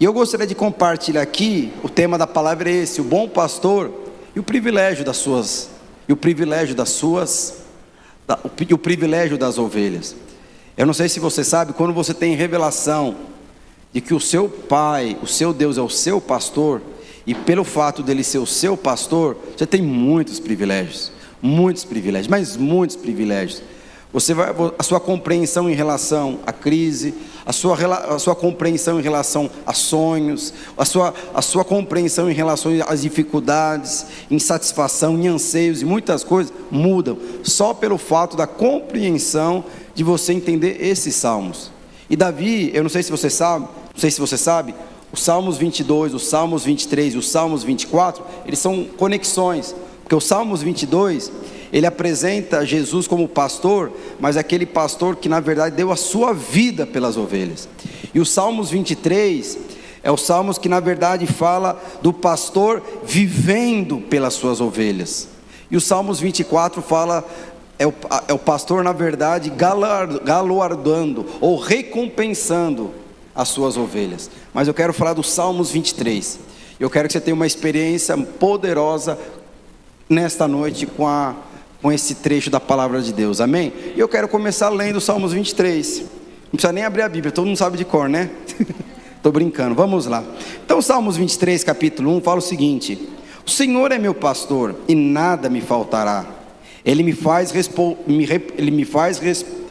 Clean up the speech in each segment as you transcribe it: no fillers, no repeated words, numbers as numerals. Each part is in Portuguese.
E eu gostaria de compartilhar aqui, o tema da palavra é esse: o bom pastor e o privilégio das suas, e o privilégio das ovelhas. Eu não sei se você sabe, quando você tem revelação de que o seu Pai, o seu Deus é o seu pastor, e pelo fato dele ser o seu pastor, você tem muitos privilégios, mas muitos privilégios. A sua compreensão em relação à crise, a sua compreensão em relação a sonhos, a sua compreensão em relação às dificuldades, insatisfação, em anseios e muitas coisas mudam, só pelo fato da compreensão de você entender esses salmos. E Davi, eu não sei se você sabe, os Salmos 22, os Salmos 23 e os Salmos 24, eles são conexões, porque os Salmos 22, ele apresenta Jesus como pastor, mas aquele pastor que na verdade deu a sua vida pelas ovelhas. E os Salmos 23 é os Salmos que na verdade fala do pastor vivendo pelas suas ovelhas. E os Salmos 24 fala, é o pastor na verdade galardoando ou recompensando as suas ovelhas. Mas eu quero falar dos Salmos 23. Eu quero que você tenha uma experiência poderosa nesta noite com esse trecho da palavra de Deus, amém? E eu quero começar lendo os Salmos 23, não precisa nem abrir a Bíblia, todo mundo sabe de cor, né? Estou brincando, vamos lá. Então Salmos 23, capítulo 1, fala o seguinte: o Senhor é meu pastor e nada me faltará. Ele me faz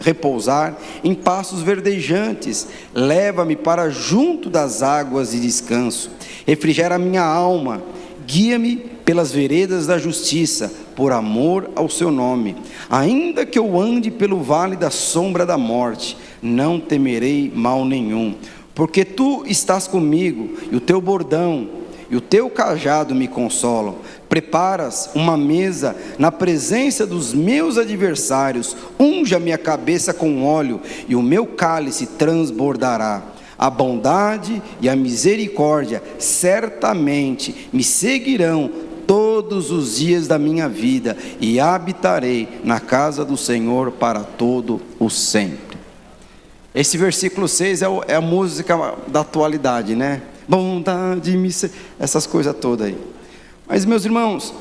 repousar em pastos verdejantes, leva-me para junto das águas de descanso, refrigera a minha alma, guia-me pelas veredas da justiça, por amor ao seu nome. Ainda que eu ande pelo vale da sombra da morte, não temerei mal nenhum, porque tu estás comigo, e o teu bordão e o teu cajado me consolam. Preparas uma mesa na presença dos meus adversários, unge a minha cabeça com óleo, e o meu cálice transbordará. A bondade e a misericórdia certamente me seguirão todos os dias da minha vida, e habitarei na casa do Senhor para todo o sempre. Esse versículo 6 é a música da atualidade, né? Bondade, essas coisas todas aí. Mas meus irmãos,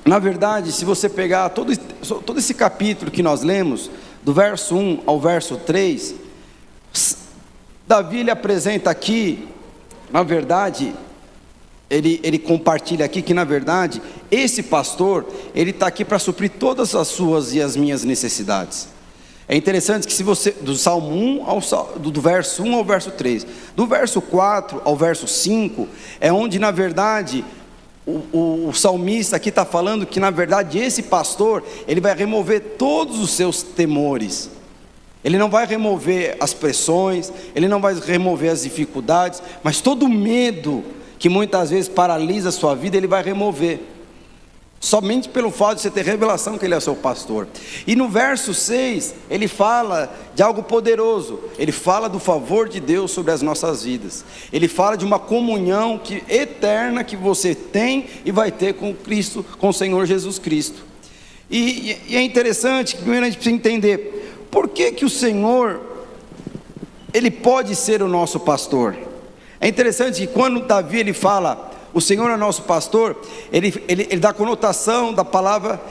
na verdade, se você pegar todo esse capítulo que nós lemos, do verso 1 ao verso 3, Davi ele apresenta aqui, na verdade, ele compartilha aqui que na verdade, esse pastor, ele está aqui para suprir todas as suas e as minhas necessidades. É interessante que se você, do Salmo 1 do verso 1 ao verso 3, do verso 4 ao verso 5, é onde na verdade, o salmista aqui está falando que na verdade esse pastor, ele vai remover todos os seus temores. Ele não vai remover as pressões, ele não vai remover as dificuldades, mas todo o medo que muitas vezes paralisa a sua vida, ele vai remover, somente pelo fato de você ter revelação que ele é seu pastor. E no verso 6, ele fala de algo poderoso, ele fala do favor de Deus sobre as nossas vidas, ele fala de uma comunhão eterna que você tem e vai ter com Cristo, com o Senhor Jesus Cristo. E é interessante que primeiro a gente precisa entender, por que o Senhor, ele pode ser o nosso pastor? É interessante que quando Davi ele fala, o Senhor é nosso pastor, ele dá a conotação da palavra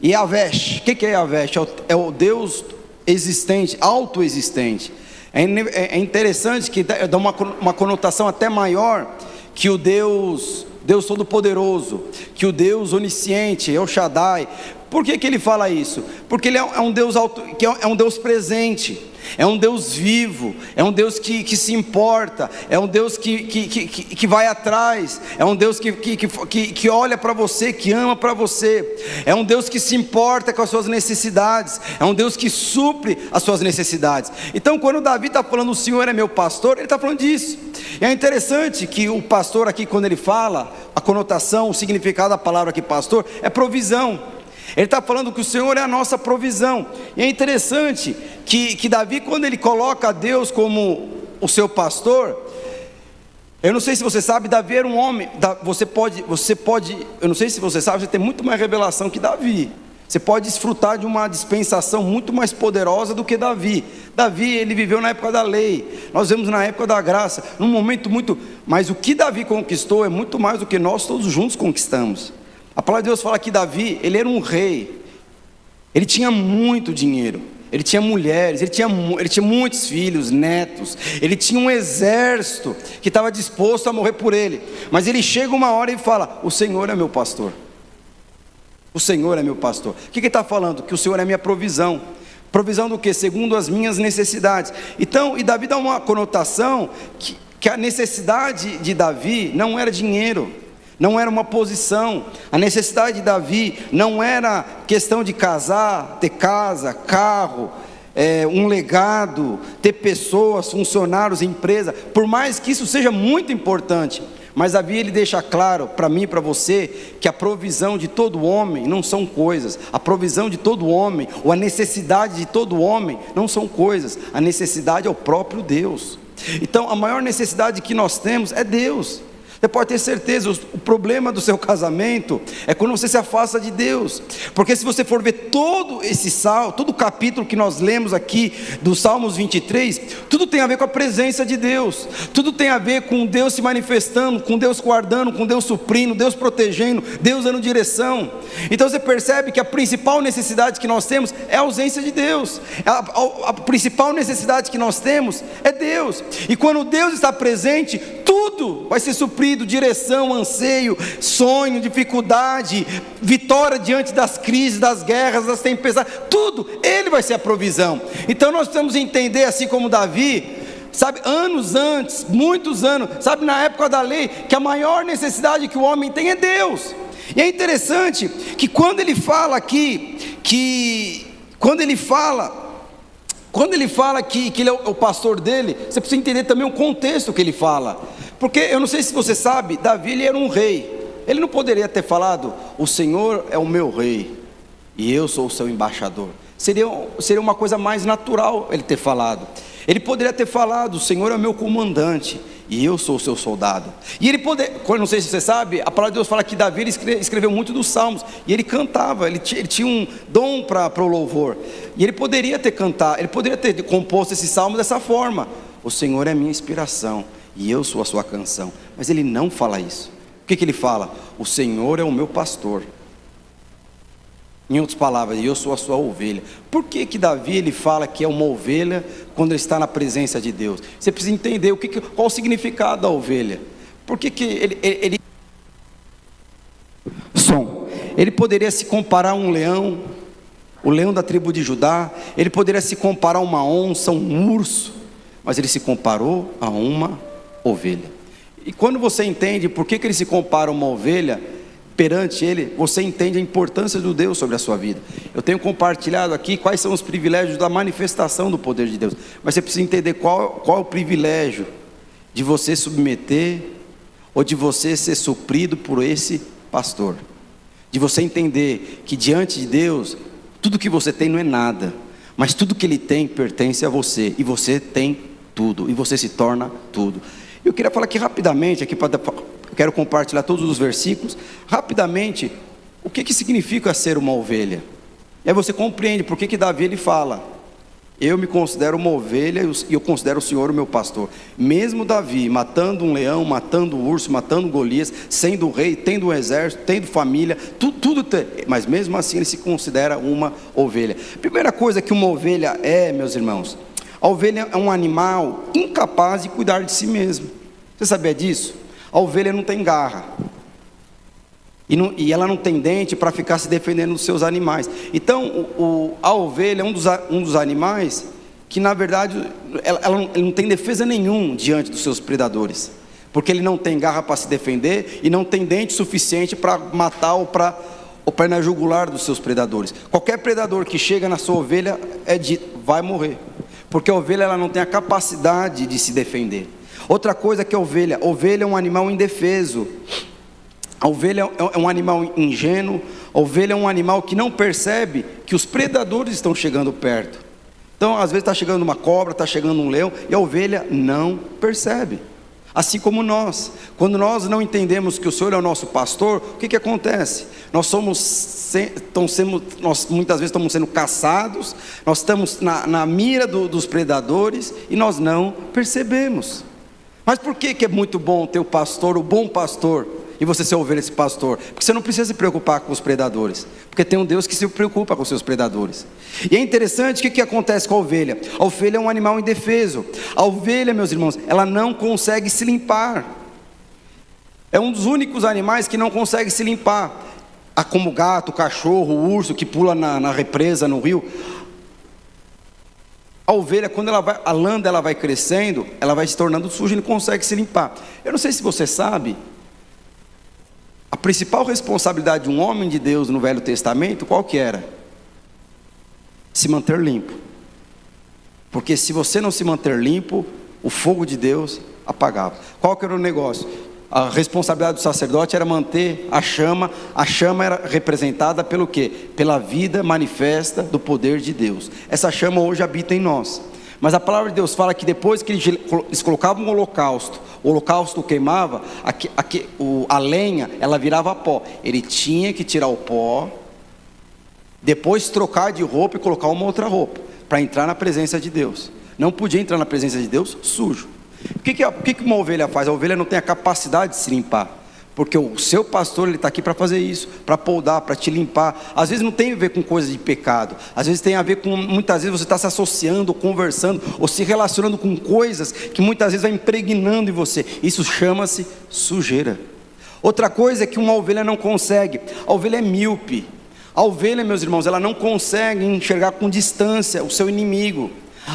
Yavesh. O que é Yavesh? É o Deus existente, autoexistente. É interessante que dá uma conotação até maior que o Deus Todo-Poderoso, que o Deus Onisciente, El Shaddai. Por que ele fala isso? Porque ele é um Deus que é um Deus presente, é um Deus vivo, é um Deus que se importa, é um Deus que vai atrás, é um Deus que olha para você, que ama para você, é um Deus que se importa com as suas necessidades, é um Deus que supre as suas necessidades. Então quando Davi está falando o Senhor é meu pastor, ele está falando disso. E é interessante que o pastor aqui, quando ele fala, a conotação, o significado da palavra aqui pastor, é provisão. Ele está falando que o Senhor é a nossa provisão. E é interessante que Davi, quando ele coloca Deus como o seu pastor, eu não sei se você sabe, Davi era um homem, você pode, eu não sei se você sabe, você tem muito mais revelação que Davi. Você pode desfrutar de uma dispensação muito mais poderosa do que Davi. Davi, ele viveu na época da lei, nós vemos na época da graça, num momento muito, mas o que Davi conquistou é muito mais do que nós todos juntos conquistamos. A palavra de Deus fala que Davi, ele era um rei, ele tinha muito dinheiro, ele tinha mulheres, ele tinha muitos filhos, netos, ele tinha um exército que estava disposto a morrer por ele, mas ele chega uma hora e fala: o Senhor é meu pastor. O Senhor é meu pastor. O que ele está falando? Que o Senhor é minha provisão. Provisão do que? Segundo as minhas necessidades. Então, e Davi dá uma conotação que a necessidade de Davi não era dinheiro, não era uma posição. A necessidade de Davi não era questão de casar, ter casa, carro, um legado, ter pessoas, funcionários, empresa. Por mais que isso seja muito importante, mas Davi, ele deixa claro para mim e para você que a provisão de todo homem não são coisas. A provisão de todo homem, ou a necessidade de todo homem, não são coisas. A necessidade é o próprio Deus. Então a maior necessidade que nós temos é Deus. Você pode ter certeza, o problema do seu casamento é quando você se afasta de Deus. Porque se você for ver todo esse salmo, todo o capítulo que nós lemos aqui do Salmos 23, tudo tem a ver com a presença de Deus, tudo tem a ver com Deus se manifestando, com Deus guardando, com Deus suprindo, Deus protegendo, Deus dando direção. Então você percebe que a principal necessidade que nós temos é a ausência de Deus. A principal necessidade que nós temos é Deus. E quando Deus está presente, tudo vai ser suprido. Direção, anseio, sonho, dificuldade, vitória diante das crises, das guerras, das tempestades, tudo, Ele vai ser a provisão. Então nós precisamos entender, assim como Davi, sabe, anos antes, muitos anos, sabe, na época da lei, que a maior necessidade que o homem tem é Deus. E é interessante que quando ele fala aqui, quando ele fala que ele é o pastor dele, você precisa entender também o contexto que ele fala. Porque eu não sei se você sabe, Davi, ele era um rei. Ele não poderia ter falado: o Senhor é o meu rei e eu sou o seu embaixador. Seria uma coisa mais natural ele ter falado. Ele poderia ter falado: o Senhor é o meu comandante e eu sou o seu soldado. E ele não sei se você sabe, a palavra de Deus fala que Davi escreveu muito dos salmos, e ele cantava, ele tinha um dom para o louvor, e ele poderia ter cantado, ele poderia ter composto esse salmo dessa forma: o Senhor é minha inspiração e eu sou a sua canção. Mas ele não fala isso. O que ele fala? O Senhor é o meu pastor. Em outras palavras, eu sou a sua ovelha. Por que Davi, ele fala que é uma ovelha quando ele está na presença de Deus? Você precisa entender qual o significado da ovelha. Por que ele ele poderia se comparar a um leão, o leão da tribo de Judá. Ele poderia se comparar a uma onça, um urso, mas ele se comparou a uma ovelha. E quando você entende por que ele se compara a uma ovelha perante ele, você entende a importância do Deus sobre a sua vida. Eu tenho compartilhado aqui quais são os privilégios da manifestação do poder de Deus, mas você precisa entender qual é o privilégio de você submeter, ou de você ser suprido por esse pastor, de você entender que diante de Deus, tudo que você tem não é nada, mas tudo que Ele tem pertence a você, e você tem tudo, e você se torna tudo. Eu queria falar aqui rapidamente, quero compartilhar todos os versículos, rapidamente, o que significa ser uma ovelha. E aí você compreende por que Davi ele fala: eu me considero uma ovelha e eu considero o Senhor o meu pastor. Mesmo Davi matando um leão, matando um urso, matando Golias, sendo rei, tendo um exército, tendo família, tudo mas mesmo assim ele se considera uma ovelha. Primeira coisa que uma ovelha é, meus irmãos, a ovelha é um animal incapaz de cuidar de si mesmo. Você sabia disso? A ovelha não tem garra, e ela não tem dente para ficar se defendendo dos seus animais. Então a ovelha é um dos animais que, na verdade, ela não tem defesa nenhum diante dos seus predadores, porque ele não tem garra para se defender e não tem dente suficiente para matar ou para ir na jugular dos seus predadores. Qualquer predador que chega na sua ovelha vai morrer, porque a ovelha ela não tem a capacidade de se defender. Outra coisa que a ovelha é um animal indefeso. A ovelha é um animal ingênuo. A ovelha é um animal que não percebe que os predadores estão chegando perto. Então às vezes está chegando uma cobra, está chegando um leão, e a ovelha não percebe. Assim como nós, quando nós não entendemos que o Senhor é o nosso pastor, o que acontece? Nós muitas vezes estamos sendo caçados, nós estamos na mira dos predadores e nós não percebemos. Mas por que é muito bom ter o pastor, o bom pastor, e você ser ovelha desse pastor? Porque você não precisa se preocupar com os predadores, porque tem um Deus que se preocupa com os seus predadores. E é interessante, o que acontece com a ovelha? A ovelha é um animal indefeso. A ovelha, meus irmãos, ela não consegue se limpar. É um dos únicos animais que não consegue se limpar. Como o gato, o cachorro, o urso que pula na represa, no rio. A ovelha, quando a lã dela vai crescendo, ela vai se tornando suja e não consegue se limpar. Eu não sei se você sabe, a principal responsabilidade de um homem de Deus no Velho Testamento, qual que era? Se manter limpo. Porque se você não se manter limpo, o fogo de Deus apagava. Qual que era o negócio? A responsabilidade do sacerdote era manter a chama era representada pelo quê? Pela vida manifesta do poder de Deus. Essa chama hoje habita em nós. Mas a palavra de Deus fala que depois que eles colocavam um holocausto, o holocausto queimava, a lenha, ela virava pó. Ele tinha que tirar o pó, depois trocar de roupa e colocar uma outra roupa, para entrar na presença de Deus. Não podia entrar na presença de Deus sujo. O que uma ovelha faz? A ovelha não tem a capacidade de se limpar, porque o seu pastor, ele está aqui para fazer isso, para podar, para te limpar. Às vezes não tem a ver com coisa de pecado, às vezes tem a ver com, muitas vezes você está se associando, conversando, ou se relacionando com coisas que muitas vezes vai impregnando em você. Isso chama-se sujeira. Outra coisa é que uma ovelha não consegue, a ovelha é míope. A ovelha, meus irmãos, ela não consegue enxergar com distância o seu inimigo.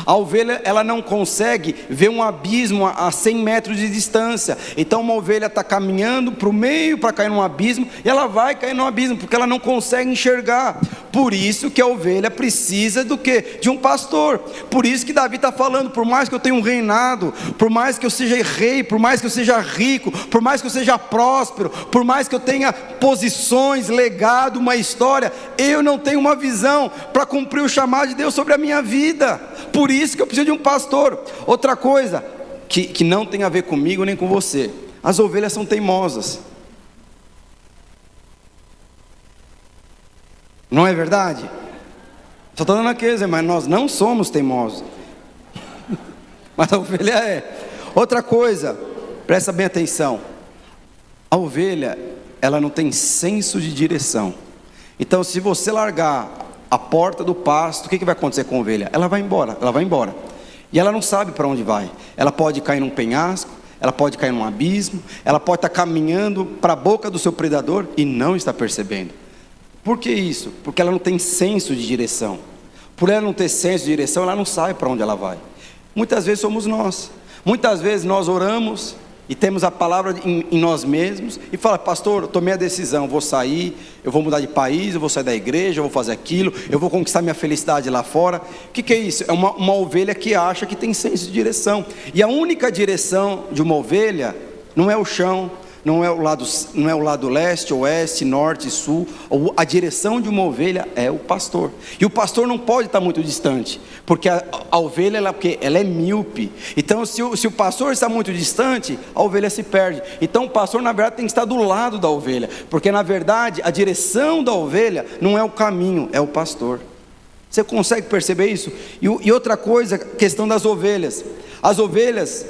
A ovelha, ela não consegue ver um abismo a 100 metros de distância. Então uma ovelha está caminhando para o meio para cair num abismo, e ela vai cair num abismo, porque ela não consegue enxergar. Por isso que a ovelha precisa do quê? De um pastor. Por isso que Davi está falando, por mais que eu tenha um reinado, por mais que eu seja rei, por mais que eu seja rico, por mais que eu seja próspero, por mais que eu tenha posições, legado, uma história, eu não tenho uma visão para cumprir o chamado de Deus sobre a minha vida. Por isso que eu preciso de um pastor. Outra coisa, que não tem a ver comigo nem com você: as ovelhas são teimosas. Não é verdade? Só estou dando aqui, mas nós não somos teimosos. Mas a ovelha é. Outra coisa, presta bem atenção: a ovelha, ela não tem senso de direção. Então, se você largar a porta do pasto, o que vai acontecer com a ovelha? Ela vai embora, e ela não sabe para onde vai. Ela pode cair num penhasco, ela pode cair num abismo, ela pode estar caminhando para a boca do seu predador e não está percebendo. Por que isso? Porque ela não tem senso de direção. Por ela não ter senso de direção, ela não sabe para onde ela vai. Muitas vezes somos nós. Muitas vezes nós oramos e temos a palavra em nós mesmos e fala: pastor, eu tomei a decisão, vou sair, eu vou mudar de país, eu vou sair da igreja, eu vou fazer aquilo, eu vou conquistar minha felicidade lá fora. O que é isso? É uma ovelha que acha que tem senso de direção. E a única direção de uma ovelha não é o chão, não é o lado leste, oeste, norte, sul. A direção de uma ovelha é o pastor. E o pastor não pode estar muito distante, porque a ovelha, ela é míope. Então se o pastor está muito distante, a ovelha se perde. Então o pastor, na verdade, tem que estar do lado da ovelha, porque na verdade a direção da ovelha não é o caminho, é o pastor. Você consegue perceber isso? E outra coisa, questão das ovelhas. As ovelhas,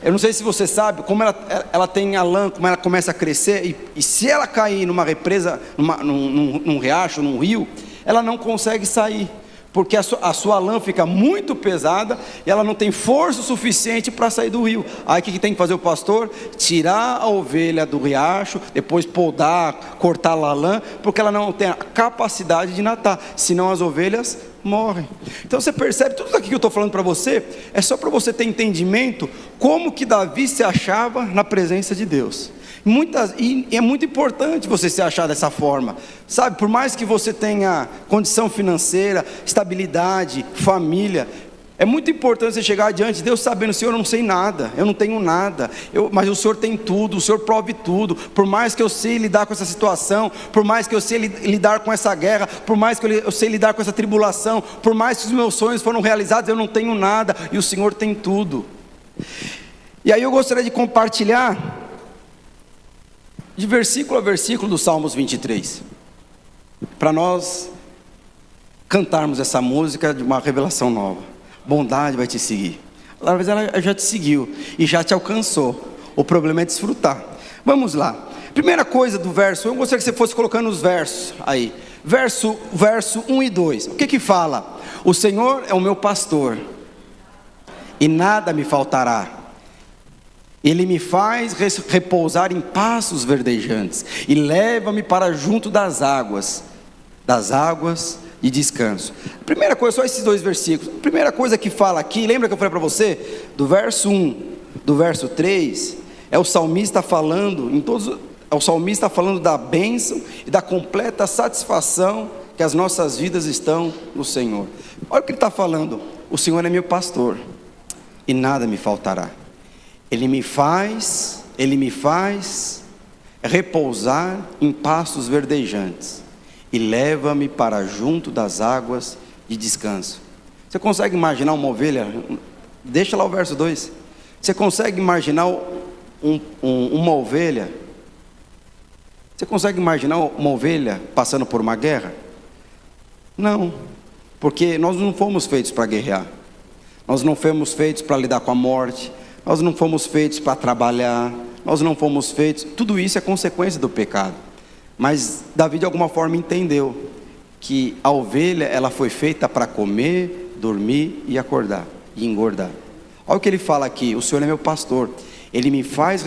eu não sei se você sabe, como ela tem a lã, como ela começa a crescer, e se ela cair numa represa, num riacho, num rio, ela não consegue sair, porque a sua lã fica muito pesada, e ela não tem força suficiente para sair do rio. Aí o que tem que fazer o pastor? Tirar a ovelha do riacho, depois podar, cortar a lã, porque ela não tem a capacidade de nadar, senão as ovelhas morrem. Então você percebe, tudo aqui que eu estou falando para você é só para você ter entendimento como que Davi se achava na presença de Deus. E é muito importante você se achar dessa forma, sabe? Por mais que você tenha condição financeira, estabilidade, família, é muito importante você chegar diante de Deus sabendo: Senhor, eu não sei nada, eu não tenho nada, mas o Senhor tem tudo, o Senhor prove tudo. Por mais que eu sei lidar com essa situação, por mais que eu sei lidar com essa guerra, por mais que eu sei lidar com essa tribulação, por mais que os meus sonhos foram realizados, eu não tenho nada, e o Senhor tem tudo. E aí eu gostaria de compartilhar de versículo a versículo do Salmos 23, para nós cantarmos essa música de uma revelação nova. Bondade vai te seguir. Talvez ela já te seguiu e já te alcançou. O problema é desfrutar. Vamos lá. Primeira coisa do verso, eu gostaria que você fosse colocando os versos aí. Verso 1 e 2. O que que fala? O Senhor é o meu pastor e nada me faltará. Ele me faz repousar em pastos verdejantes e leva-me para junto das águas de descanso. Primeira coisa, só esses dois versículos. Primeira coisa que fala aqui, lembra que eu falei para você? Do verso 1, do verso 3, é o salmista falando, é o salmista falando da bênção e da completa satisfação que as nossas vidas estão no Senhor. Olha o que ele está falando: o Senhor é meu pastor e nada me faltará. Ele me faz repousar em pastos verdejantes e leva-me para junto das águas de descanso. Você consegue imaginar uma ovelha? Deixa lá o verso 2. Você consegue imaginar uma ovelha? Você consegue imaginar uma ovelha passando por uma guerra? Não, porque nós não fomos feitos para guerrear. Nós não fomos feitos para lidar com a morte. Nós não fomos feitos para trabalhar, nós não fomos feitos, tudo isso é consequência do pecado. Mas Davi de alguma forma entendeu que a ovelha, ela foi feita para comer, dormir e acordar, e engordar. Olha o que ele fala aqui: o Senhor é meu pastor, Ele me faz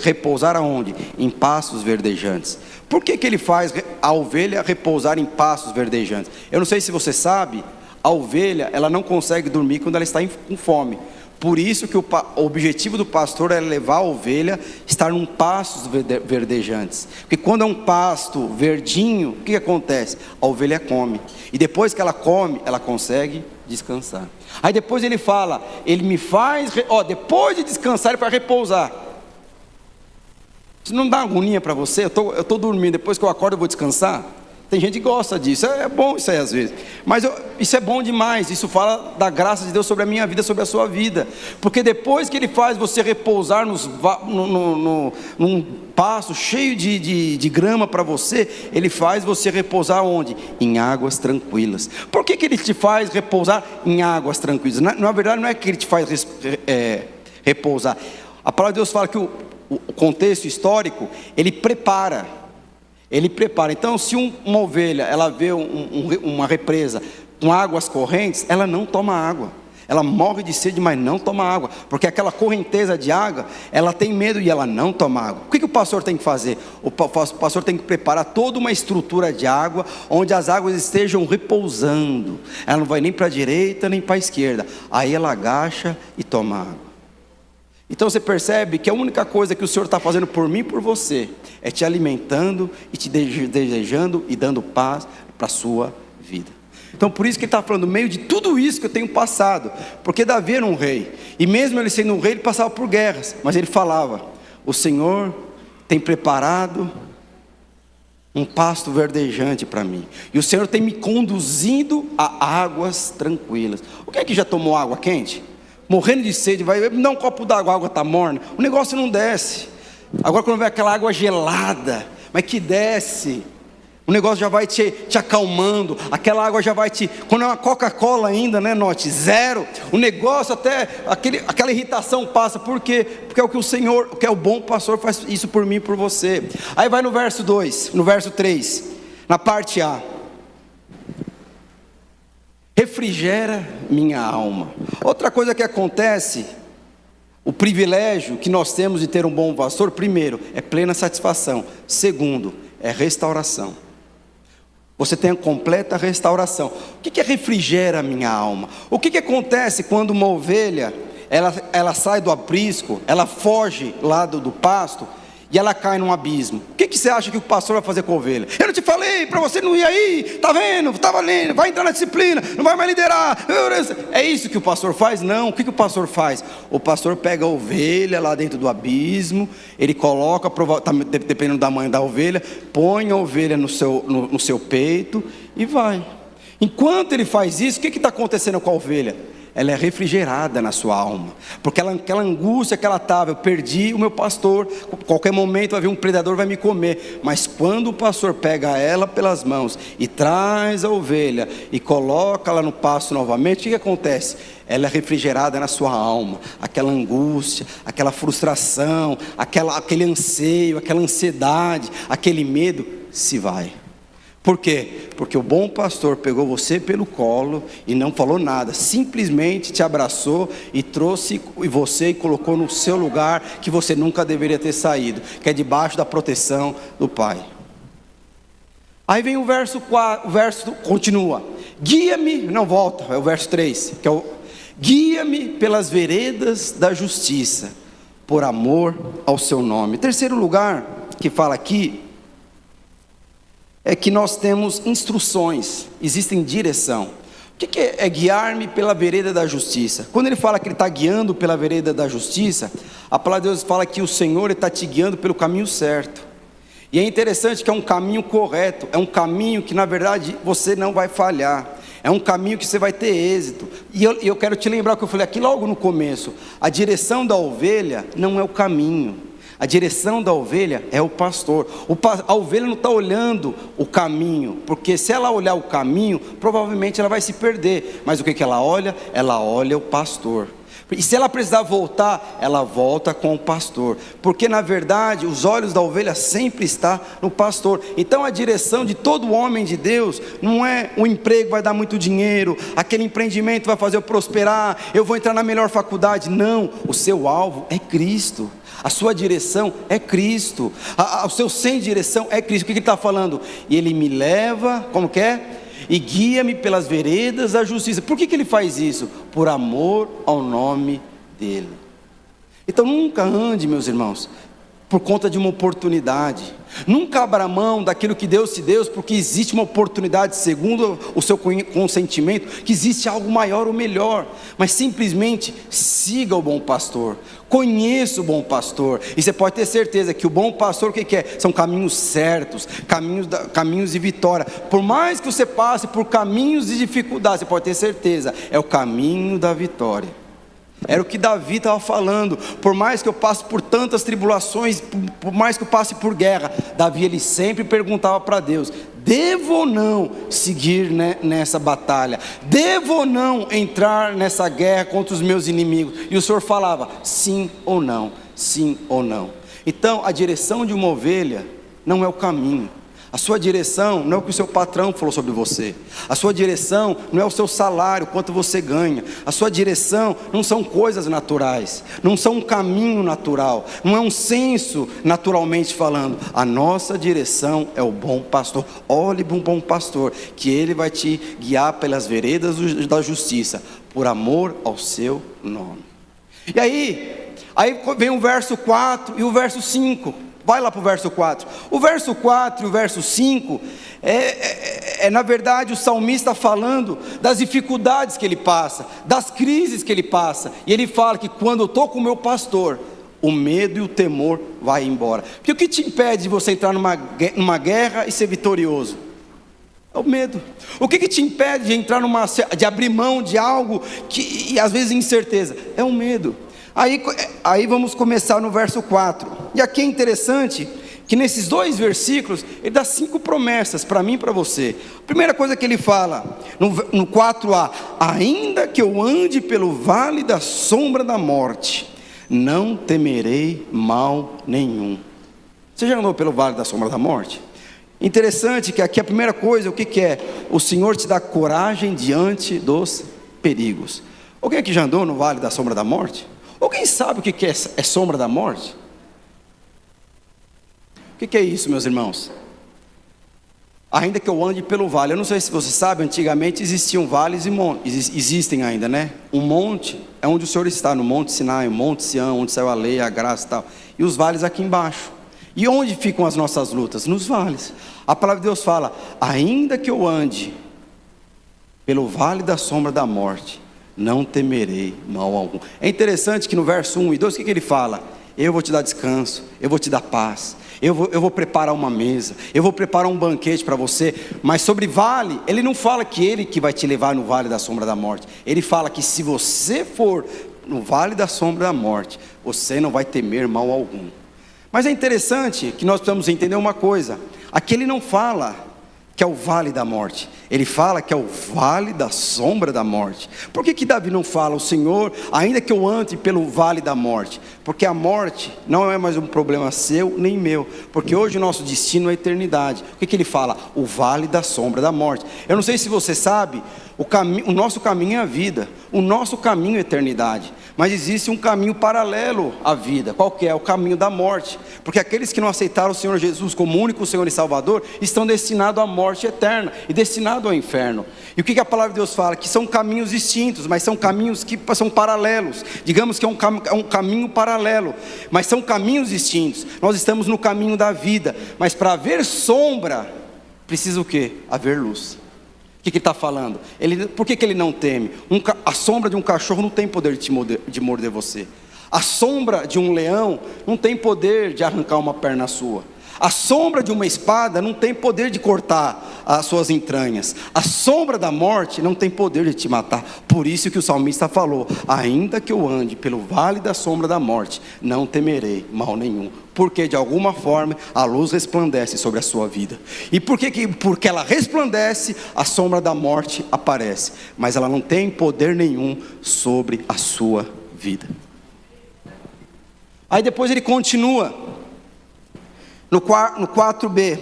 repousar aonde? Em pastos verdejantes. Por que ele faz a ovelha repousar em pastos verdejantes? Eu não sei se você sabe, a ovelha, ela não consegue dormir quando ela está com fome. Por isso que o objetivo do pastor é levar a ovelha a estar num pastos verdejantes. Porque quando é um pasto verdinho, o que acontece? A ovelha come. E depois que ela come, ela consegue descansar. Aí depois ele fala, ele me faz, depois de descansar, ele vai repousar. Isso não dá agonia para você? Eu estou dormindo, depois que eu acordo eu vou descansar? Tem gente que gosta disso, é bom isso aí às vezes. Mas isso é bom demais, isso fala da graça de Deus sobre a minha vida, sobre a sua vida. Porque depois que Ele faz você repousar num pasto cheio de grama para você, Ele faz você repousar onde? Em águas tranquilas. Por que Ele te faz repousar em águas tranquilas? Na verdade não é que Ele te faz repousar. A palavra de Deus fala que o contexto histórico, Ele prepara. Então se uma ovelha, ela vê uma represa com águas correntes, ela não toma água. Ela morre de sede, mas não toma água. Porque aquela correnteza de água, ela tem medo e ela não toma água. O que o pastor tem que fazer? O pastor tem que preparar toda uma estrutura de água, onde as águas estejam repousando. Ela não vai nem para a direita, nem para a esquerda. Aí ela agacha e toma água. Então você percebe que a única coisa que o Senhor está fazendo por mim e por você é te alimentando e te desejando e dando paz para a sua vida. Então por isso que ele está falando, no meio de tudo isso que eu tenho passado, porque Davi era um rei, e mesmo ele sendo um rei, ele passava por guerras, mas ele falava: o Senhor tem preparado um pasto verdejante para mim, e o Senhor tem me conduzindo a águas tranquilas. O que é que já tomou água quente? Morrendo de sede, vai me dar um copo d'água, a água está morna, o negócio não desce. Agora quando vem aquela água gelada, mas que desce, o negócio já vai te acalmando, aquela água já vai te... Quando é uma Coca-Cola ainda, né, note, zero, o negócio até, aquela irritação passa. Por quê? Porque é o que o Senhor, o que é o bom pastor faz isso por mim e por você. Aí vai no verso 2, no verso 3, na parte A: refrigera minha alma. Outra coisa que acontece, o privilégio que nós temos de ter um bom pastor, primeiro, é plena satisfação. Segundo, é restauração. Você tem a completa restauração. O que refrigera minha alma? O que acontece quando uma ovelha, ela sai do aprisco, ela foge lá do pasto, e ela cai num abismo? O que você acha que o pastor vai fazer com a ovelha? Eu não te falei para você não ir aí, tá vendo, tá valendo, vai entrar na disciplina, não vai mais liderar. É isso que o pastor faz? Não. O que o pastor faz? O pastor pega a ovelha lá dentro do abismo, ele coloca, dependendo do tamanho da ovelha, põe a ovelha no seu peito e vai. Enquanto ele faz isso, o que está acontecendo com a ovelha? ela é refrigerada na sua alma, porque aquela angústia que ela estava, eu perdi o meu pastor, qualquer momento vai vir um predador, vai me comer, mas quando o pastor pega ela pelas mãos, e traz a ovelha, e coloca ela no pasto novamente, o que acontece? Ela é refrigerada na sua alma, aquela angústia, aquela frustração, aquele anseio, aquela ansiedade, aquele medo, se vai. Por quê? Porque o bom pastor pegou você pelo colo e não falou nada, simplesmente te abraçou e trouxe você e colocou no seu lugar que você nunca deveria ter saído, que é debaixo da proteção do Pai. Aí vem o verso 4, o verso continua, guia-me, não volta, é o verso 3, que é o guia-me pelas veredas da justiça, por amor ao seu nome. Terceiro lugar que fala aqui, é que nós temos instruções, existem direção. O que é guiar-me pela vereda da justiça? Quando ele fala que ele está guiando pela vereda da justiça, a palavra de Deus fala que o Senhor está te guiando pelo caminho certo. E é interessante que é um caminho correto, é um caminho que na verdade você não vai falhar, é um caminho que você vai ter êxito. E eu quero te lembrar o que eu falei aqui logo no começo, a direção da ovelha não é o caminho. A direção da ovelha é o pastor. A ovelha não está olhando o caminho, porque se ela olhar o caminho, provavelmente ela vai se perder. Mas o que ela olha? Ela olha o pastor. E se ela precisar voltar, ela volta com o pastor, porque na verdade os olhos da ovelha sempre estão no pastor. Então a direção de todo homem de Deus não é um emprego vai dar muito dinheiro, aquele empreendimento vai fazer eu prosperar, eu vou entrar na melhor faculdade. Não, o seu alvo é Cristo, a sua direção é Cristo, o seu sem direção é Cristo. O que ele está falando? E ele me leva, como que é? E guia-me pelas veredas da justiça. Por que ele faz isso? Por amor ao nome dele. Então nunca ande, meus irmãos, por conta de uma oportunidade. Nunca abra mão daquilo que Deus te deu, porque existe uma oportunidade, segundo o seu consentimento, que existe algo maior ou melhor. Mas simplesmente siga o bom pastor, conheça o bom pastor, e você pode ter certeza que o bom pastor, o que é? São caminhos certos, caminhos de vitória. Por mais que você passe por caminhos de dificuldade, você pode ter certeza, é o caminho da vitória. Era o que Davi estava falando. Por mais que eu passe por tantas tribulações, por mais que eu passe por guerra, Davi ele sempre perguntava para Deus: devo ou não seguir nessa batalha? Devo ou não entrar nessa guerra contra os meus inimigos? E o Senhor falava: sim ou não, sim ou não. Então a direção de uma ovelha não é o caminho. A sua direção não é o que o seu patrão falou sobre você. A sua direção não é o seu salário, quanto você ganha. A sua direção não são coisas naturais, não são um caminho natural, não é um senso naturalmente falando. A nossa direção é o bom pastor. Olhe para um bom pastor, que ele vai te guiar pelas veredas da justiça, por amor ao seu nome. E aí vem o verso 4 e o verso 5. Vai lá para o verso 4. O verso 4 e o verso 5 na verdade o salmista falando das dificuldades que ele passa, das crises que ele passa. E ele fala que quando eu estou com o meu pastor, o medo e o temor vai embora. Porque o que te impede de você entrar numa guerra e ser vitorioso? É o medo. O que te impede de entrar de abrir mão de algo e às vezes incerteza? É o medo. Aí vamos começar no verso 4. E aqui é interessante que nesses dois versículos ele dá 5 promessas para mim e para você. A primeira coisa que ele fala no 4a: ainda que eu ande pelo vale da sombra da morte, não temerei mal nenhum. Você já andou pelo vale da sombra da morte? Interessante que aqui a primeira coisa, o que é? O Senhor te dá coragem diante dos perigos. Alguém aqui já andou no vale da sombra da morte? Alguém sabe o que é sombra da morte? O que é isso, meus irmãos? Ainda que eu ande pelo vale, eu não sei se você sabe, antigamente existiam vales e montes, existem ainda, né? Um monte é onde o Senhor está, no Monte Sinai, o Monte Sião, onde saiu a lei, a graça e tal. E os vales aqui embaixo. E onde ficam as nossas lutas? Nos vales. A palavra de Deus fala: ainda que eu ande pelo vale da sombra da morte, não temerei mal algum. É interessante que no verso 1 e 2, o que ele fala? eu vou te dar descanso, eu vou te dar paz, eu vou preparar uma mesa, eu vou preparar um banquete para você. Mas sobre vale, ele não fala que ele que vai te levar no vale da sombra da morte. Ele fala que se você for no vale da sombra da morte, você não vai temer mal algum. Mas é interessante que nós precisamos entender uma coisa: aqui ele não fala que é o vale da morte, ele fala que é o vale da sombra da morte. Por que Davi não fala, o Senhor, ainda que eu ande pelo vale da morte? Porque a morte não é mais um problema seu nem meu, porque hoje o nosso destino é a eternidade. O que ele fala? O vale da sombra da morte. Eu não sei se você sabe, o nosso caminho é a vida, o nosso caminho é a eternidade, mas existe um caminho paralelo à vida. Qual que é? O caminho da morte, porque aqueles que não aceitaram o Senhor Jesus como único Senhor e Salvador, estão destinados à morte eterna, e destinados ao inferno. E o que a palavra de Deus fala? Que são caminhos distintos, mas são caminhos que são paralelos. Digamos que é um caminho paralelo, mas são caminhos distintos. Nós estamos no caminho da vida, mas para haver sombra, precisa o quê? Haver luz. O que ele está falando? Por que ele não teme? A sombra de um cachorro não tem poder de morder você. A sombra de um leão não tem poder de arrancar uma perna sua. A sombra de uma espada não tem poder de cortar as suas entranhas. A sombra da morte não tem poder de te matar. Por isso que o salmista falou: ainda que eu ande pelo vale da sombra da morte, não temerei mal nenhum. Porque de alguma forma a luz resplandece sobre a sua vida. E porque ela resplandece, a sombra da morte aparece, mas ela não tem poder nenhum sobre a sua vida. Aí depois ele continua no 4b,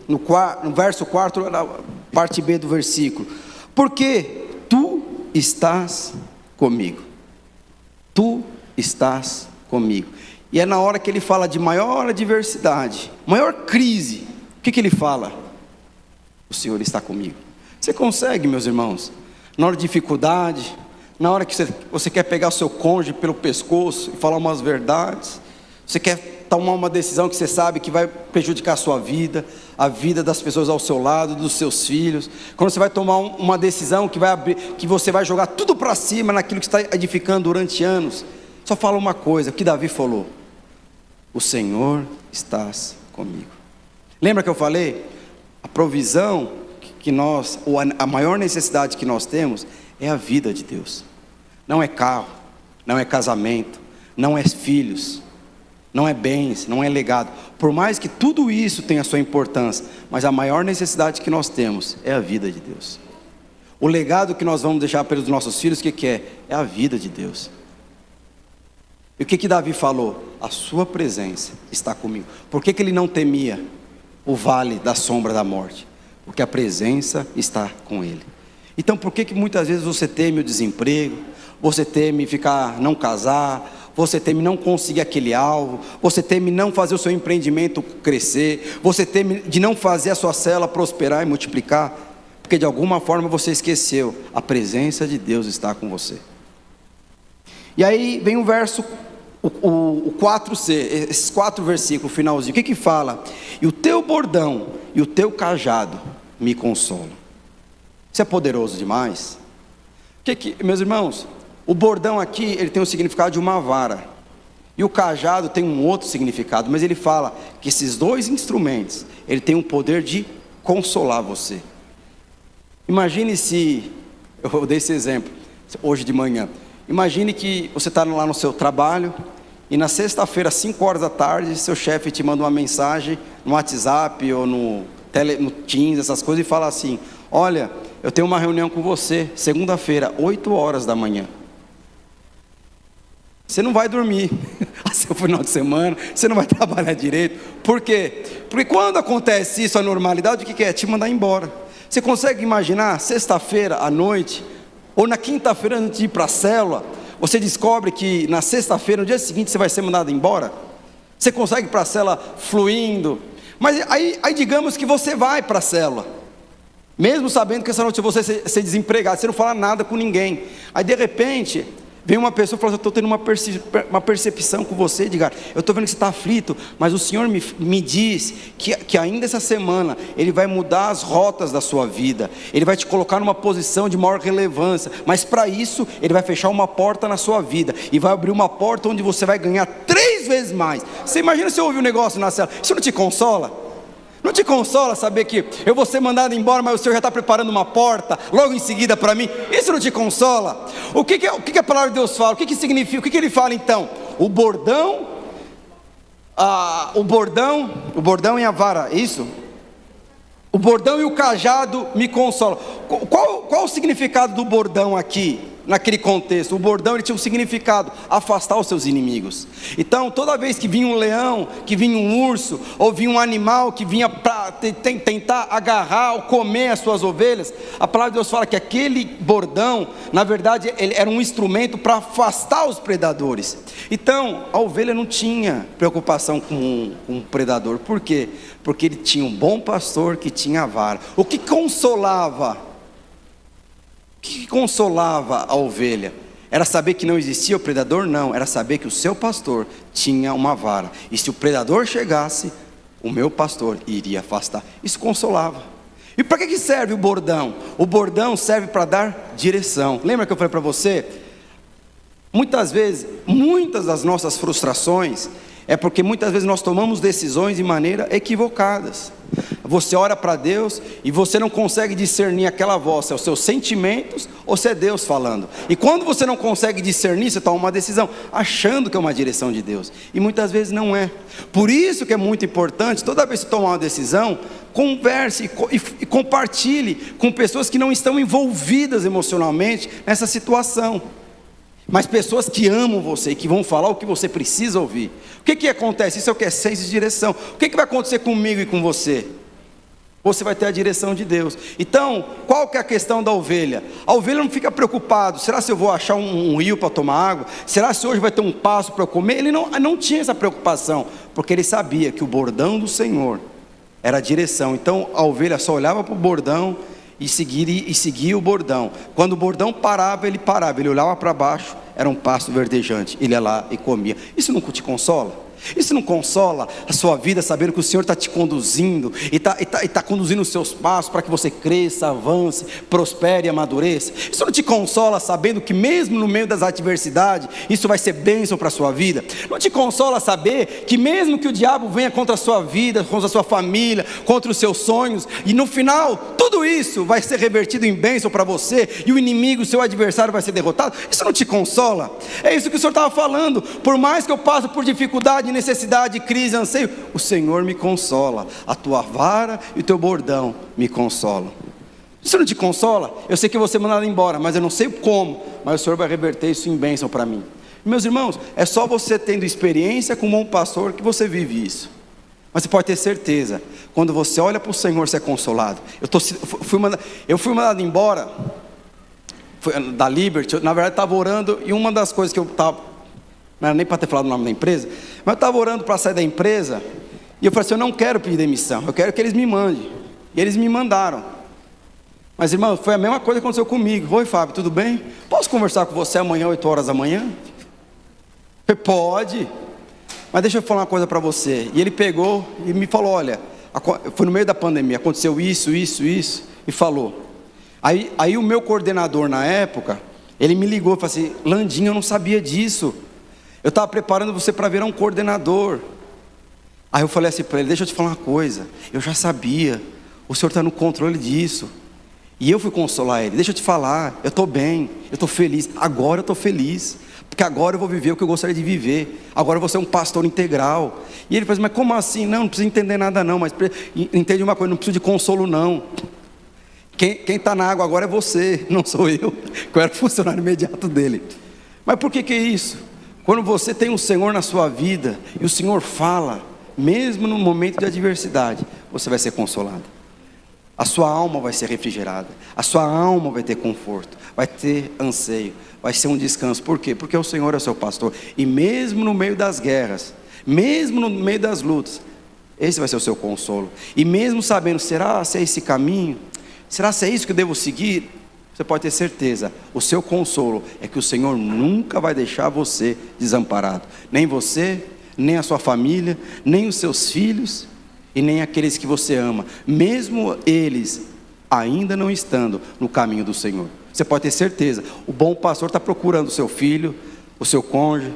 no verso 4, na parte B do versículo: porque tu estás comigo. Tu estás comigo. E é na hora que ele fala de maior adversidade, maior crise, o que ele fala? O Senhor está comigo. Você consegue, meus irmãos, na hora de dificuldade, na hora que você quer pegar o seu cônjuge pelo pescoço e falar umas verdades, você quer tomar uma decisão que você sabe que vai prejudicar a sua vida, a vida das pessoas ao seu lado, dos seus filhos, quando você vai tomar uma decisão que você vai jogar tudo para cima naquilo que está edificando durante anos, só fala uma coisa, o que Davi falou: o Senhor estás comigo. Lembra que eu falei? A provisão que nós, ou a maior necessidade que nós temos é a vida de Deus. Não é carro, não é casamento, não é filhos, não é bens, não é legado. Por mais que tudo isso tenha sua importância, mas a maior necessidade que nós temos é a vida de Deus. O legado que nós vamos deixar para os nossos filhos, o que é? É a vida de Deus. E o que Davi falou? A sua presença está comigo. Por que ele não temia o vale da sombra da morte? Porque a presença está com ele. Então por que muitas vezes você teme o desemprego? Você teme não casar? Você teme não conseguir aquele alvo? Você teme não fazer o seu empreendimento crescer? Você teme de não fazer a sua célula prosperar e multiplicar? Porque de alguma forma você esqueceu, a presença de Deus está com você. E aí vem o verso, o 4c, esses 4 versículos, finalzinho, o que fala? E o teu bordão e o teu cajado me consolam. Isso é poderoso demais. Meus irmãos, o bordão aqui, ele tem o significado de uma vara, e o cajado tem um outro significado, mas ele fala que esses 2 instrumentos, ele tem o poder de consolar você. Imagine se, eu dei esse exemplo, hoje de manhã, imagine que você está lá no seu trabalho, e na sexta-feira, às 5 horas da tarde, seu chefe te manda uma mensagem no WhatsApp ou no Teams, essas coisas, e fala assim: olha, eu tenho uma reunião com você, segunda-feira, 8 horas da manhã. Você não vai dormir, seu final de semana, você não vai trabalhar direito. Por quê? Porque quando acontece isso, a normalidade, o que é? Te mandar embora. Você consegue imaginar, sexta-feira à noite, ou na quinta-feira antes de ir para a célula, você descobre que na sexta-feira, no dia seguinte, você vai ser mandado embora? Você consegue ir para a célula fluindo? Mas aí digamos que você vai para a célula, mesmo sabendo que essa noite você vai ser desempregado, você não fala nada com ninguém. Aí de repente vem uma pessoa e fala: eu estou tendo uma percepção com você, Edgar, eu estou vendo que você está aflito, mas o Senhor me diz que ainda essa semana Ele vai mudar as rotas da sua vida, Ele vai te colocar numa posição de maior relevância, mas para isso Ele vai fechar uma porta na sua vida, e vai abrir uma porta onde você vai ganhar 3 3 vezes mais. Você imagina se eu ouvir um negócio na cela, isso não te consola? Não te consola saber que eu vou ser mandado embora, mas o Senhor já está preparando uma porta logo em seguida para mim? Isso não te consola? O que a palavra de Deus fala? O que significa? O que ele fala então? O bordão e a vara, isso? O bordão e o cajado me consolam. Qual o significado do bordão aqui, naquele contexto? O bordão, ele tinha um significado: afastar os seus inimigos. Então, toda vez que vinha um leão, que vinha um urso, ou vinha um animal que vinha para tentar agarrar ou comer as suas ovelhas, a palavra de Deus fala que aquele bordão, na verdade, ele era um instrumento para afastar os predadores. Então, a ovelha não tinha preocupação com um predador. Por quê? Porque ele tinha um bom pastor que tinha a vara. O que consolava a ovelha? Era saber que não existia o predador? Não, era saber que o seu pastor tinha uma vara, e se o predador chegasse, o meu pastor iria afastar. Isso consolava. E para que serve o bordão? O bordão serve para dar direção. Lembra que eu falei para você? Muitas vezes, muitas das nossas frustrações é porque muitas vezes nós tomamos decisões de maneira equivocadas. Você ora para Deus e você não consegue discernir aquela voz, se é os seus sentimentos ou se é Deus falando. E quando você não consegue discernir, você toma uma decisão achando que é uma direção de Deus, e muitas vezes não é. Por isso que é muito importante, toda vez que você tomar uma decisão, converse e compartilhe com pessoas que não estão envolvidas emocionalmente nessa situação, mas pessoas que amam você e que vão falar o que você precisa ouvir. O que acontece? Isso é o que é senso de direção. O que vai acontecer comigo e com você? Você vai ter a direção de Deus. Então, qual que é a questão da ovelha? A ovelha não fica preocupado: será se eu vou achar um rio para tomar água? Será se hoje vai ter um pasto para eu comer? Ele não tinha essa preocupação, porque ele sabia que o bordão do Senhor era a direção. Então a ovelha só olhava para o bordão e seguia o bordão. Quando o bordão parava, ele olhava para baixo, era um pasto verdejante, ele ia lá e comia. Isso não te consola? Isso não consola a sua vida, sabendo que o Senhor está te conduzindo e está conduzindo os seus passos para que você cresça, avance, prospere e amadureça? Isso não te consola, sabendo que mesmo no meio das adversidades, isso vai ser bênção para a sua vida? Não te consola saber que mesmo que o diabo venha contra a sua vida, contra a sua família, contra os seus sonhos, e no final, tudo isso vai ser revertido em bênção para você, e o inimigo, o seu adversário, vai ser derrotado? Isso não te consola? É isso que o Senhor estava falando. Por mais que eu passe por dificuldade, necessidade, crise, anseio, o Senhor me consola. A tua vara e o teu bordão me consolam. Isso não te consola? Eu sei que você mandado embora, mas eu não sei como, mas o Senhor vai reverter isso em bênção para mim. Meus irmãos, é só você tendo experiência com um bom pastor que você vive isso. Mas você pode ter certeza, quando você olha para o Senhor, você é consolado. Eu fui mandado embora da Liberty. Na verdade, estava orando, e uma das coisas que eu estava, não era nem para ter falado o nome da empresa, mas eu estava orando para sair da empresa, e eu falei assim: eu não quero pedir demissão, eu quero que eles me mandem. E eles me mandaram. Mas, irmão, foi a mesma coisa que aconteceu comigo. Oi, Fábio, tudo bem? Posso conversar com você amanhã, 8 horas da manhã? Eu falei: pode, mas deixa eu falar uma coisa para você. E ele pegou e me falou: olha, foi no meio da pandemia, aconteceu isso, e falou. Aí o meu coordenador na época, ele me ligou e falou assim: Landinho, eu não sabia disso, eu estava preparando você para virar um coordenador. Aí eu falei assim para ele: deixa eu te falar uma coisa, eu já sabia, o Senhor está no controle disso. E eu fui consolar ele: deixa eu te falar, eu estou bem, eu estou feliz, agora eu estou feliz, porque agora eu vou viver o que eu gostaria de viver, agora eu vou ser um pastor integral. E ele falou assim: mas como assim? Não precisa entender nada não, mas entende uma coisa, não preciso de consolo não. Quem está na água agora é você, não sou eu, que eu era funcionário imediato dele. Mas por que é isso? Quando você tem o Senhor na sua vida, e o Senhor fala, mesmo no momento de adversidade, você vai ser consolado. A sua alma vai ser refrigerada, a sua alma vai ter conforto, vai ter anseio, vai ser um descanso. Por quê? Porque o Senhor é o seu pastor. E mesmo no meio das guerras, mesmo no meio das lutas, esse vai ser o seu consolo. E mesmo sabendo, será se é esse caminho? Será se é isso que eu devo seguir? Você pode ter certeza, o seu consolo é que o Senhor nunca vai deixar você desamparado. Nem você, nem a sua família, nem os seus filhos, e nem aqueles que você ama, mesmo eles ainda não estando no caminho do Senhor. Você pode ter certeza, o bom pastor está procurando o seu filho, o seu cônjuge,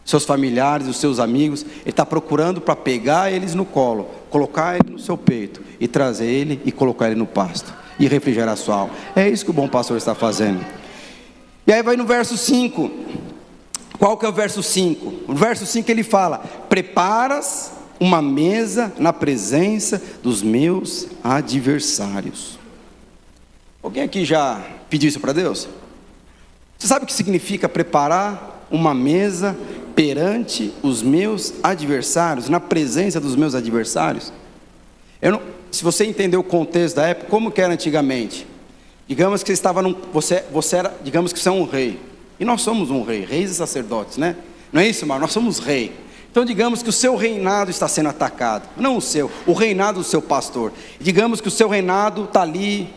seus familiares, os seus amigos. Ele está procurando para pegar eles no colo, colocar ele no seu peito e trazer ele e colocar ele no pasto e refrigerar a sua alma. É isso que o bom pastor está fazendo. E aí vai no verso 5. Qual que é o verso 5? O verso 5 ele fala: preparas uma mesa na presença dos meus adversários. Alguém aqui já pediu isso para Deus? Você sabe o que significa preparar uma mesa perante os meus adversários, na presença dos meus adversários? Se você entender o contexto da época, como que era antigamente? Digamos que digamos que você é um rei, e nós somos um rei, reis e sacerdotes, né? Não é isso, mas nós somos rei. Então digamos que o seu reinado está sendo atacado, não o reinado do seu pastor. Digamos que o seu reinado está ali,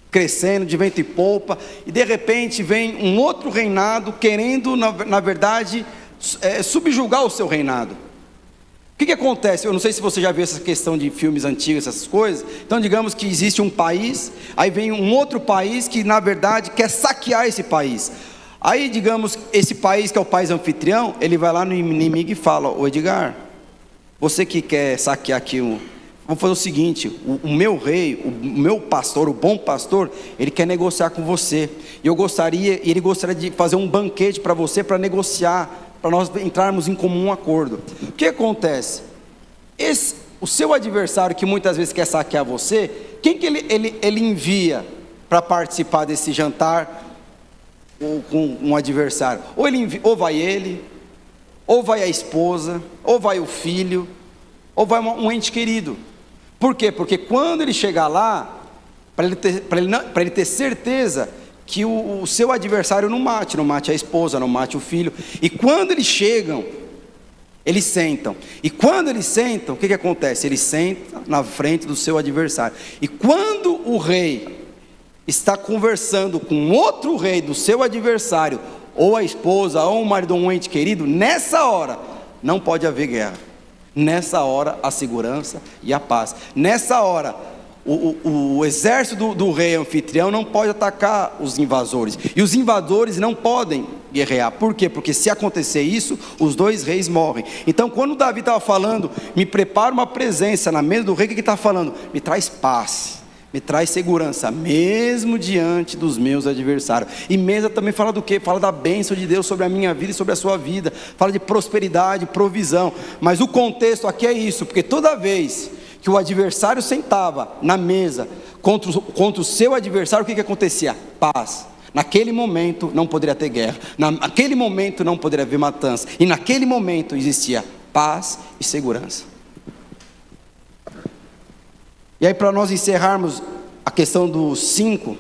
crescendo de vento e polpa, e de repente vem um outro reinado querendo, na verdade, subjugar o seu reinado. O que acontece? Eu não sei se você já viu essa questão de filmes antigos, essas coisas. Então digamos que existe um país, aí vem um outro país que na verdade quer saquear esse país. Aí digamos, esse país que é o país anfitrião, ele vai lá no inimigo e fala: ô Edgar, você que quer saquear aqui, vamos fazer o seguinte, o meu rei, o meu pastor, o bom pastor, ele quer negociar com você, e ele gostaria de fazer um banquete para você, para negociar, para nós entrarmos em comum acordo. O que acontece? O seu adversário, que muitas vezes quer saquear você, quem que ele envia para participar desse jantar com um adversário? Ou vai ele, ou vai a esposa, ou vai o filho, ou vai um ente querido. Por quê? Porque quando ele chegar lá, para ele ter certeza que o seu adversário não mate a esposa, não mate o filho. E quando eles chegam, eles sentam. E quando eles sentam, o que acontece? Eles sentam na frente do seu adversário. E quando o rei está conversando com outro rei do seu adversário, ou a esposa, ou o marido, ou um ente querido, nessa hora não pode haver guerra. Nessa hora a segurança e a paz. Nessa hora o exército do rei anfitrião não pode atacar os invasores, e os invasores não podem guerrear. Por quê? Porque se acontecer isso, os dois reis morrem. Então quando Davi estava falando, me prepara uma presença na mesa do rei, o que ele está falando? Me traz paz, me traz segurança, mesmo diante dos meus adversários. E mesa também fala do quê? Fala da bênção de Deus sobre a minha vida e sobre a sua vida, fala de prosperidade, provisão. Mas o contexto aqui é isso, porque toda vez que o adversário sentava na mesa contra o seu adversário, o que acontecia? Paz. Naquele momento não poderia ter guerra, naquele momento não poderia haver matança, e naquele momento existia paz e segurança. E aí, para nós encerrarmos a questão do 5,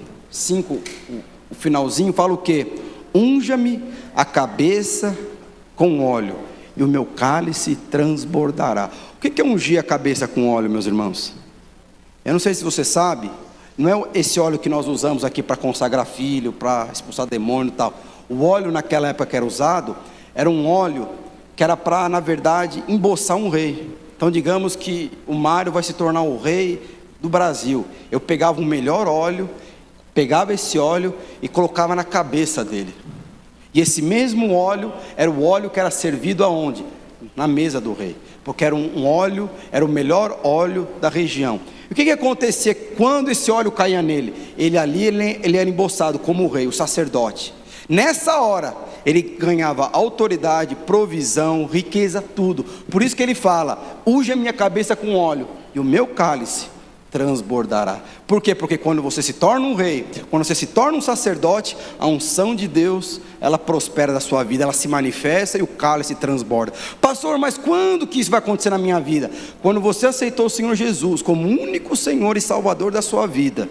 o finalzinho, fala o quê? Unja-me a cabeça com óleo, e o meu cálice transbordará. O que é ungir a cabeça com óleo, meus irmãos? Eu não sei se você sabe, não é esse óleo que nós usamos aqui para consagrar filho, para expulsar demônio e tal. O óleo naquela época que era usado, era um óleo que era para, na verdade, emboçar um rei. Então digamos que o Mário vai se tornar o rei do Brasil. Eu pegava o melhor óleo, pegava esse óleo e colocava na cabeça dele. E esse mesmo óleo era o óleo que era servido aonde? Na mesa do rei. Porque era um óleo, era o melhor óleo da região. E o que acontecia quando esse óleo caía nele? Ele era emboçado como o rei, o sacerdote. Nessa hora, ele ganhava autoridade, provisão, riqueza, tudo. Por isso que ele fala: unja a minha cabeça com óleo, e o meu cálice transbordará. Por quê? Porque quando você se torna um rei, quando você se torna um sacerdote, a unção de Deus, ela prospera da sua vida, ela se manifesta e o cálice transborda. Pastor, mas quando que isso vai acontecer na minha vida? Quando você aceitou o Senhor Jesus como único Senhor e Salvador da sua vida.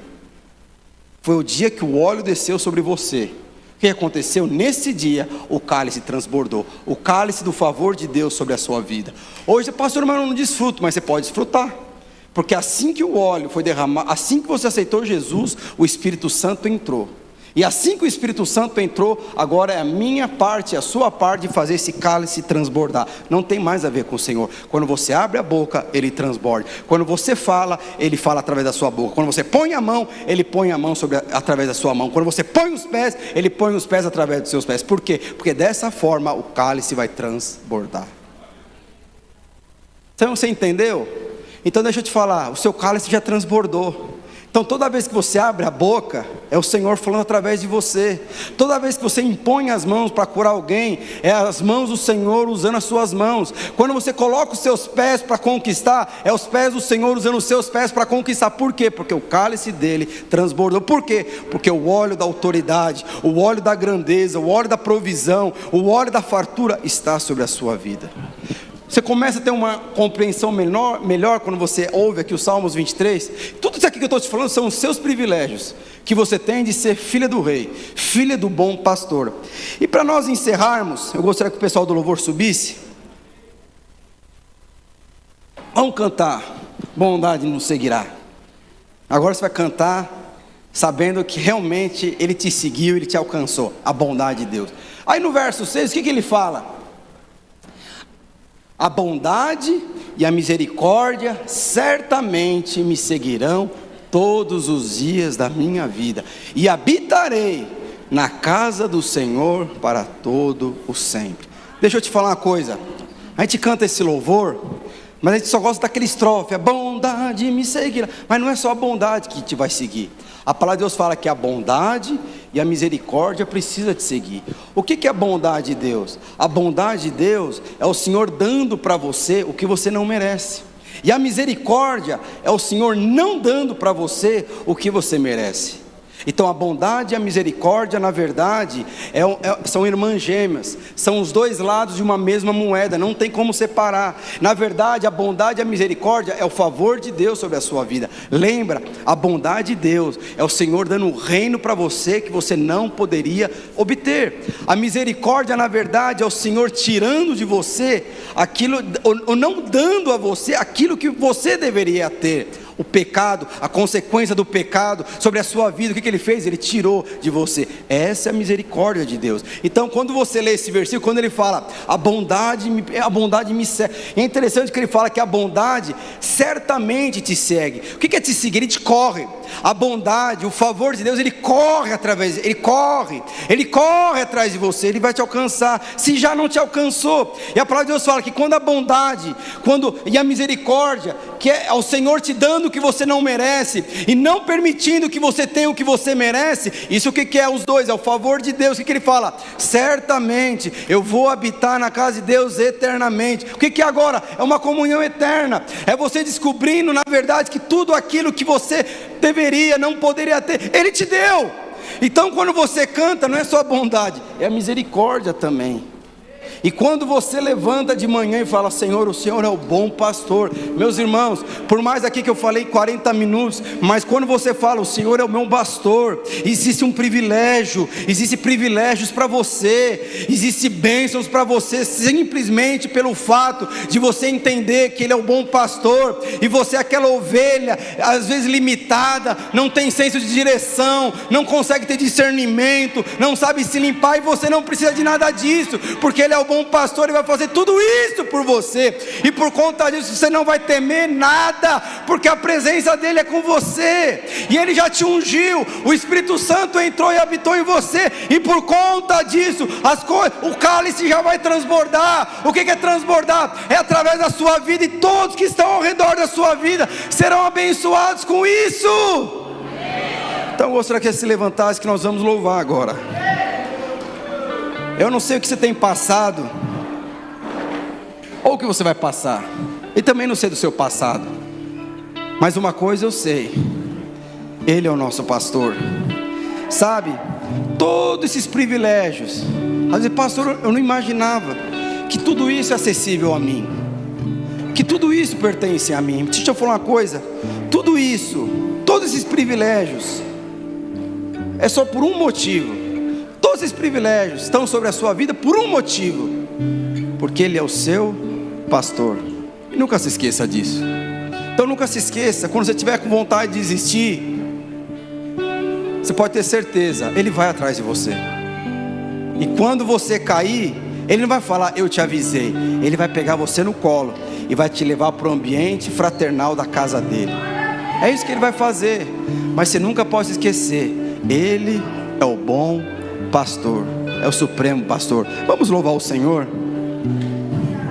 Foi o dia que o óleo desceu sobre você. O que aconteceu? Nesse dia, o cálice transbordou. O cálice do favor de Deus sobre a sua vida. Hoje, pastor, mas eu não desfruto, mas você pode desfrutar. Porque assim que o óleo foi derramado, assim que você aceitou Jesus, o Espírito Santo entrou. E assim que o Espírito Santo entrou, agora é a minha parte, a sua parte de fazer esse cálice transbordar. Não tem mais a ver com o Senhor. Quando você abre a boca, Ele transborda. Quando você fala, Ele fala através da sua boca. Quando você põe a mão, Ele põe a mão através da sua mão. Quando você põe os pés, Ele põe os pés através dos seus pés. Por quê? Porque dessa forma o cálice vai transbordar. Então você entendeu? Então deixa eu te falar, o seu cálice já transbordou. Então toda vez que você abre a boca, é o Senhor falando através de você. Toda vez que você impõe as mãos para curar alguém, é as mãos do Senhor usando as suas mãos. Quando você coloca os seus pés para conquistar, é os pés do Senhor usando os seus pés para conquistar. Por quê? Porque o cálice dele transbordou. Por quê? Porque o óleo da autoridade, o óleo da grandeza, o óleo da provisão, o óleo da fartura está sobre a sua vida. Você começa a ter uma compreensão melhor quando você ouve aqui o Salmos 23. Tudo isso aqui que eu estou te falando são os seus privilégios que você tem de ser filha do rei, filha do bom pastor. E para nós encerrarmos, eu gostaria que o pessoal do louvor subisse. Vamos cantar, bondade nos seguirá. Agora você vai cantar sabendo que realmente Ele te seguiu, Ele te alcançou, a bondade de Deus. Aí no verso 6, o que Ele fala? A bondade e a misericórdia certamente me seguirão todos os dias da minha vida, e habitarei na casa do Senhor para todo o sempre. Deixa eu te falar uma coisa, a gente canta esse louvor, mas a gente só gosta daquele estrofe, a bondade me seguirá, mas não é só a bondade que te vai seguir. A palavra de Deus fala que a bondade e a misericórdia precisa te seguir. O que é a bondade de Deus? A bondade de Deus é o Senhor dando para você o que você não merece. E a misericórdia é o Senhor não dando para você o que você merece. Então a bondade e a misericórdia, na verdade, são irmãs gêmeas, são os dois lados de uma mesma moeda, não tem como separar. Na verdade, a bondade e a misericórdia é o favor de Deus sobre a sua vida. Lembra, a bondade de Deus é o Senhor dando um reino para você que você não poderia obter. A misericórdia, na verdade, é o Senhor tirando de você aquilo, ou não dando a você aquilo que você deveria ter. O pecado, a consequência do pecado sobre a sua vida, o que Ele fez? Ele tirou de você. Essa é a misericórdia de Deus. Então quando você lê esse versículo, quando ele fala, a bondade me segue, é interessante que ele fala que a bondade certamente te segue. O que é te seguir? Ele te corre. A bondade, o favor de Deus, ele corre atrás de você, ele vai te alcançar, se já não te alcançou. E a palavra de Deus fala que quando a bondade, e a misericórdia, que é o Senhor te dando o que você não merece, e não permitindo que você tenha o que você merece, isso o que é os dois? É o favor de Deus. O que ele fala? Certamente eu vou habitar na casa de Deus eternamente. O que é agora? É uma comunhão eterna, é você descobrindo na verdade que tudo aquilo que você não poderia ter, Ele te deu. Então quando você canta, não é só a bondade, é a misericórdia também. E quando você levanta de manhã e fala, Senhor, o Senhor é o bom pastor. Meus irmãos, por mais aqui que eu falei 40 minutos, mas quando você fala, o Senhor é o meu pastor, existe um privilégio, existe privilégios para você, existe bênçãos para você, simplesmente pelo fato de você entender que Ele é o bom pastor, e você é aquela ovelha, às vezes limitada, não tem senso de direção, não consegue ter discernimento, não sabe se limpar, e você não precisa de nada disso, porque Ele é o bom pastor, Ele vai fazer tudo isso por você, e por conta disso você não vai temer nada, porque a presença dEle é com você, e Ele já te ungiu, o Espírito Santo entrou e habitou em você, e por conta disso, o cálice já vai transbordar. O que é transbordar? É através da sua vida, e todos que estão ao redor da sua vida serão abençoados com isso. Então eu gostaria que você se levantasse, que nós vamos louvar agora. Eu não sei o que você tem passado, ou o que você vai passar, e também não sei do seu passado, mas uma coisa eu sei, Ele é o nosso pastor. Sabe, todos esses privilégios, às vezes, pastor, eu não imaginava que tudo isso é acessível a mim, que tudo isso pertence a mim. Deixa eu falar uma coisa, tudo isso, todos esses privilégios, é só por um motivo. Todos esses privilégios estão sobre a sua vida por um motivo, porque Ele é o seu pastor. E nunca se esqueça disso. Então nunca se esqueça, quando você estiver com vontade de desistir, você pode ter certeza, Ele vai atrás de você. E quando você cair, Ele não vai falar, eu te avisei. Ele vai pegar você no colo e vai te levar para o ambiente fraternal da casa dele. É isso que Ele vai fazer. Mas você nunca pode esquecer, Ele é o bom pastor, é o supremo pastor. Vamos louvar o Senhor.